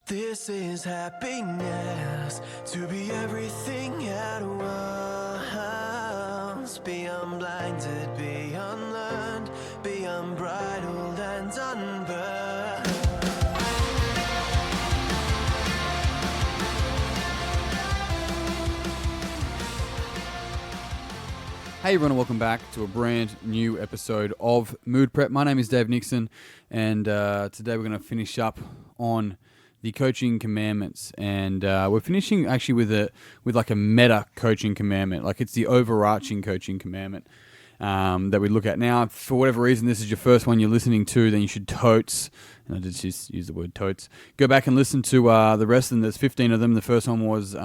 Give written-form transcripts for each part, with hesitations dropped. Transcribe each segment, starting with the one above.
This is happiness, to be everything at once. Be unblinded, be unlearned, be unbridled and unburned. Hey everyone, and welcome back to a brand new episode of Mood Prep. My name is Dave Nixon, and today we're going to finish up on the coaching commandments, and we're finishing actually with like a meta coaching commandment, like it's the overarching coaching commandment that we look at. Now, for whatever reason, this is your first one you're listening to, then you should totes, and I just use the word totes, go back and listen to the rest of them. There's 15 of them. The first one was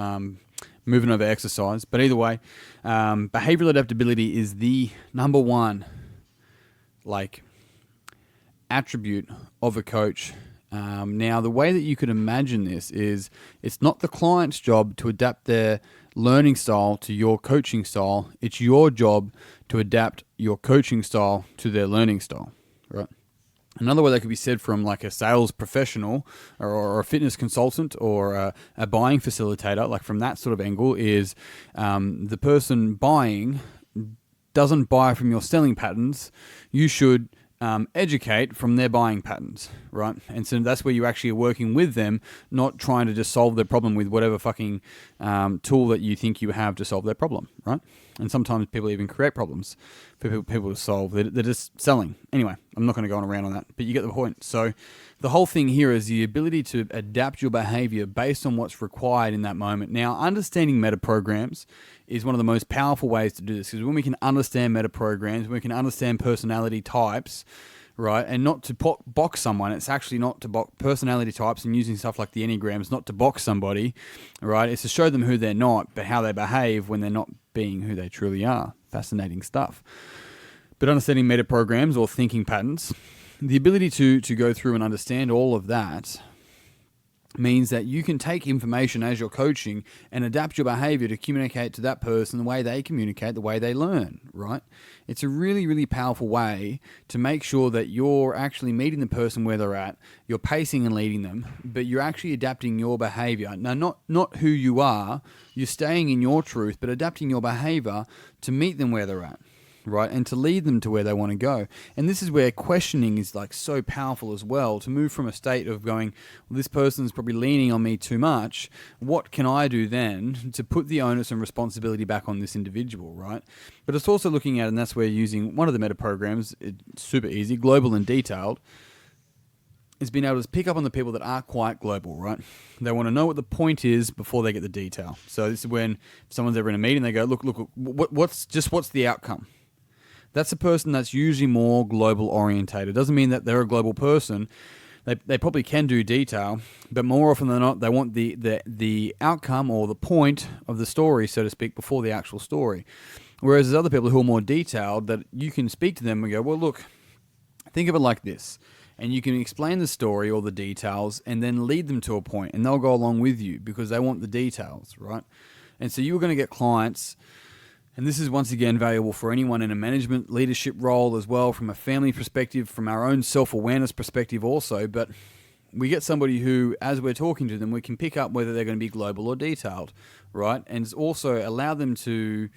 moving over exercise, but either way, behavioural adaptability is the number one attribute of a coach. Now, the way that you could imagine this is it's not the client's job to adapt their learning style to your coaching style. It's your job to adapt your coaching style to their learning style, right? Another way that could be said from like a sales professional or a fitness consultant or a buying facilitator, like from that sort of angle, is the person buying doesn't buy from your selling patterns. You should educate from their buying patterns, right? And so that's where you actually are working with them, not trying to just solve their problem with whatever fucking tool that you think you have to solve their problem, right? And sometimes people even create problems for people to solve. They're just selling. Anyway, I'm not going to go on around on that, but you get the point. So the whole thing here is the ability to adapt your behavior based on what's required in that moment. Now, understanding meta programs is one of the most powerful ways to do this, because when we can understand meta programs, we can understand personality types, right? And not to box someone. It's actually not to box personality types, and using stuff like the Enneagrams, not to box somebody, right? It's to show them who they're not, but how they behave when they're not being who they truly are. Fascinating stuff. But understanding meta programs or thinking patterns, the ability to go through and understand all of that means that you can take information as you're coaching and adapt your behavior to communicate to that person the way they communicate, the way they learn, right? It's a really, really powerful way to make sure that you're actually meeting the person where they're at, you're pacing and leading them, but you're actually adapting your behavior. Now, not who you are, you're staying in your truth, but adapting your behavior to meet them where they're at, right? And to lead them to where they want to go. And this is where questioning is like so powerful as well, to move from a state of going, well, this person's probably leaning on me too much. What can I do then to put the onus and responsibility back on this individual, right? But it's also looking at, and that's where using one of the meta programs, it's super easy, global and detailed, is being able to pick up on the people that are quite global, right? They want to know what the point is before they get the detail. So this is when someone's ever in a meeting, they go, look, what's the outcome? That's a person that's usually more global orientated. Doesn't mean that they're a global person. They probably can do detail, but more often than not, they want the outcome or the point of the story, so to speak, before the actual story. Whereas there's other people who are more detailed that you can speak to them and go, well, look, think of it like this. And you can explain the story or the details and then lead them to a point, and they'll go along with you because they want the details, right? And so you're going to get clients. And this is once again valuable for anyone in a management leadership role as well, from a family perspective, from our own self-awareness perspective also. But we get somebody who, as we're talking to them, we can pick up whether they're going to be global or detailed, right? And also allow them to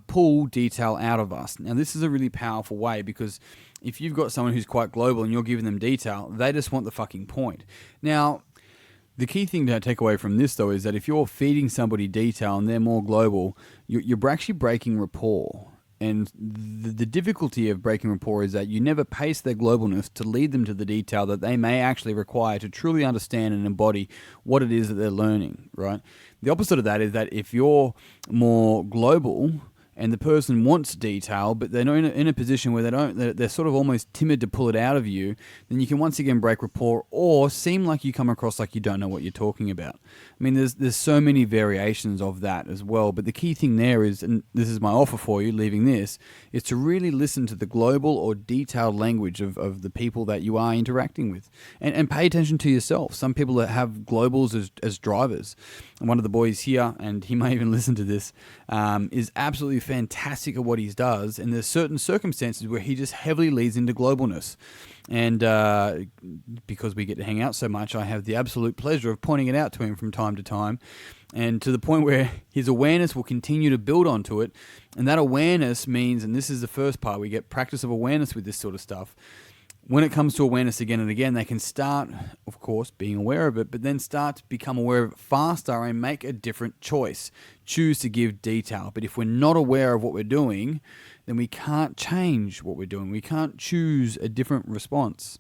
pull detail out of us. Now, this is a really powerful way, because if you've got someone who's quite global and you're giving them detail, they just want the fucking point. Now, the key thing to take away from this, though, is that if you're feeding somebody detail and they're more global, you're actually breaking rapport. And the difficulty of breaking rapport is that you never pace their globalness to lead them to the detail that they may actually require to truly understand and embody what it is that they're learning, right? The opposite of that is that if you're more global and the person wants detail, but they're not in a position where they're sort of almost timid to pull it out of you, then you can once again break rapport or seem like you come across like you don't know what you're talking about. I mean, there's so many variations of that as well, but the key thing there is, and this is my offer for you leaving this, is to really listen to the global or detailed language of the people that you are interacting with, and pay attention to yourself. Some people that have globals as drivers. One of the boys here, and he may even listen to this, is absolutely fantastic at what he does, and there's certain circumstances where he just heavily leads into globalness. And because we get to hang out so much, I have the absolute pleasure of pointing it out to him from time to time, and to the point where his awareness will continue to build onto it. And that awareness means, and this is the first part, we get practice of awareness with this sort of stuff. When it comes to awareness again and again, they can start, of course, being aware of it, but then start to become aware of it faster and make a different choice. Choose to give detail. But if we're not aware of what we're doing, then we can't change what we're doing. We can't choose a different response.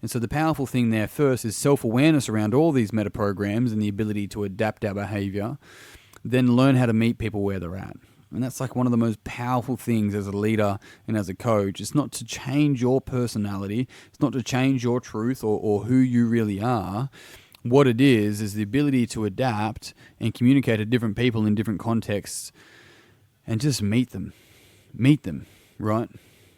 And so the powerful thing there first is self-awareness around all these meta programs and the ability to adapt our behavior. Then learn how to meet people where they're at. And that's like one of the most powerful things as a leader and as a coach. It's not to change your personality. It's not to change your truth or who you really are. What it is the ability to adapt and communicate to different people in different contexts and just meet them. Meet them, right?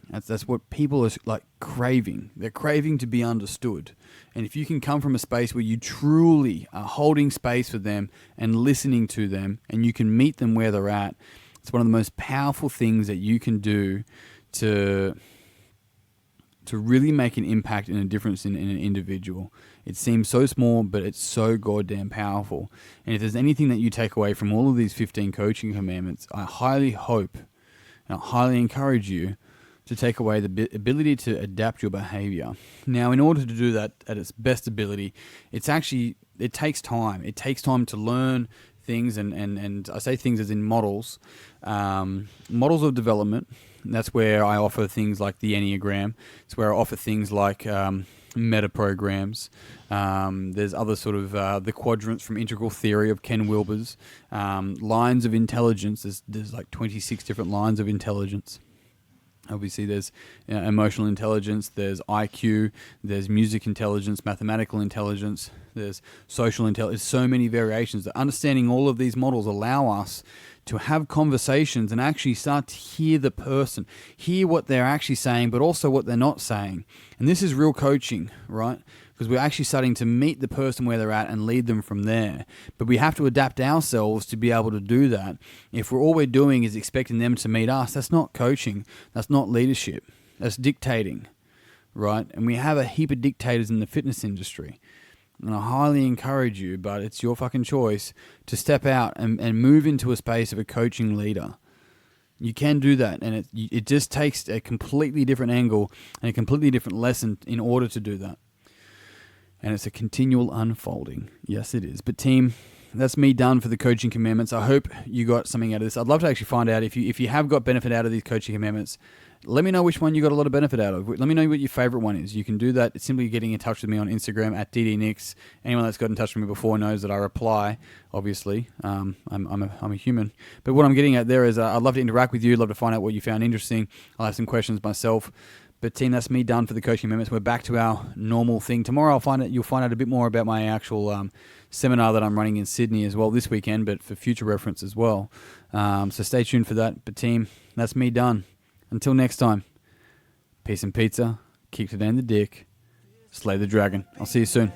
That's what people are like craving. They're craving to be understood. And if you can come from a space where you truly are holding space for them and listening to them, and you can meet them where they're at, it's one of the most powerful things that you can do to really make an impact and a difference in an individual. It seems so small, but it's so goddamn powerful. And if there's anything that you take away from all of these 15 coaching commandments, I highly hope and I highly encourage you to take away the ability to adapt your behavior. Now, in order to do that at its best ability, it takes time. It takes time to learn things, and I say things as in models of development. That's where I offer things like the Enneagram. It's where I offer things like meta programs. There's other sort of the quadrants from Integral Theory of Ken Wilber's. Lines of intelligence. There's like 26 different lines of intelligence. Obviously, there's emotional intelligence, there's IQ, there's music intelligence, mathematical intelligence, there's social intelligence. So many variations. Understanding all of these models allow us to have conversations and actually start to hear the person, hear what they're actually saying, but also what they're not saying. And this is real coaching, right? Because we're actually starting to meet the person where they're at and lead them from there. But we have to adapt ourselves to be able to do that. If all we're doing is expecting them to meet us, that's not coaching. That's not leadership. That's dictating, right? And we have a heap of dictators in the fitness industry. And I highly encourage you, but it's your fucking choice, to step out and move into a space of a coaching leader. You can do that, and it just takes a completely different angle and a completely different lesson in order to do that. And it's a continual unfolding. Yes, it is. But team, that's me done for the coaching commandments. I hope you got something out of this. I'd love to actually find out if you have got benefit out of these coaching commandments. Let me know which one you got a lot of benefit out of. Let me know what your favorite one is. You can do that. It's simply getting in touch with me on Instagram at ddnix. Anyone that's got in touch with me before knows that I reply, obviously. I'm a human. But what I'm getting at there is I'd love to interact with you. I'd love to find out what you found interesting. I'll have some questions myself. But team, that's me done for the coaching amendments. We're back to our normal thing. Tomorrow you'll find out a bit more about my actual seminar that I'm running in Sydney as well this weekend, but for future reference as well. So stay tuned for that. But team, that's me done. Until next time, peace and pizza, kick it in the dick, slay the dragon. I'll see you soon.